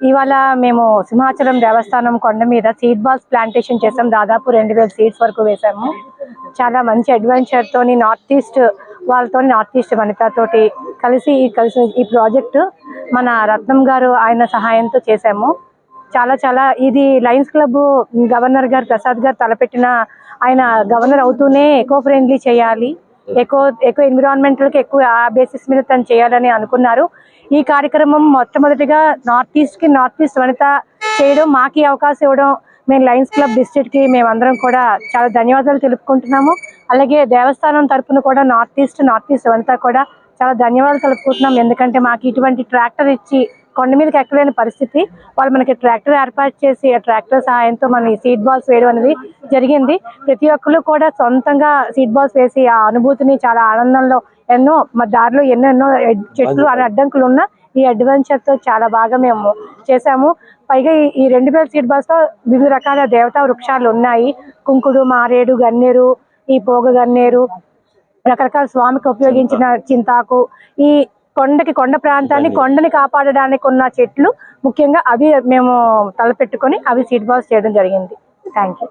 ఇవాళ మేము సింహాచలం దేవస్థానం కొండ మీద సీడ్ బాల్స్ ప్లాంటేషన్ చేసాం. దాదాపు 2000 సీడ్స్ వరకు వేసాము. చాలా మంచి అడ్వెంచర్ తోని నార్త్ ఈస్ట్ వనితతోటి కలిసి ఈ ప్రాజెక్టు మన రత్నం గారు ఆయన సహాయంతో చేసాము. చాలా ఇది లయన్స్ క్లబ్ గవర్నర్ గారు ప్రసాద్ గారు తలపెట్టిన, ఆయన గవర్నర్ అవుతూనే ఎకో ఫ్రెండ్లీ చేయాలి, ఎకో ఎన్విరాన్మెంటల్కి ఎక్కువ ఆ బేసిస్ మీద తను చేయాలని అనుకున్నారు. ఈ కార్యక్రమం మొట్టమొదటిగా నార్త్ ఈస్ట్ వనిత చేయడం, మాకు అవకాశం ఇవ్వడం, మేము లయన్స్ క్లబ్ డిస్ట్రిక్ట్కి మేమందరం కూడా చాలా ధన్యవాదాలు తెలుపుకుంటున్నాము. అలాగే దేవస్థానం తరఫున కూడా నార్త్ ఈస్ట్ వనిత కూడా చాలా ధన్యవాదాలు తెలుపుకుంటున్నాం. ఎందుకంటే మాకు ఇటువంటి ట్రాక్టర్ ఇచ్చి కొండ మీదకి ఎక్కలేని పరిస్థితి, వాళ్ళు మనకి ట్రాక్టర్ ఏర్పాటు చేసి ఆ ట్రాక్టర్ సహాయంతో మన సీడ్ బాల్స్ వేయడం అనేది జరిగింది. ప్రతి ఒక్కరు కూడా సొంతంగా సీడ్ బాల్స్ వేసి ఆ అనుభూతిని చాలా ఆనందంలో మా దారిలో ఎన్నెన్నో చెట్లు అడ్డంకులు ఉన్న ఈ అడ్వెంచర్ తో చాలా బాగా మేము చేసాము. పైగా ఈ 2000 సీడ్ బాల్స్ లో వివిధ రకాల దేవతా వృక్షాలు ఉన్నాయి. కుంకుడు, మారేడు, గన్నేరు, ఈ పోగ గన్నేరు, రకరకాల స్వామికి ఉపయోగించిన చింతాకు, ఈ కొండ ప్రాంతాన్ని కొండని కాపాడడానికి ఉన్న చెట్లు ముఖ్యంగా అవి మేము తలపెట్టుకొని అవి సీడ్ బాల్స్ చేయడం జరిగింది. Thank you.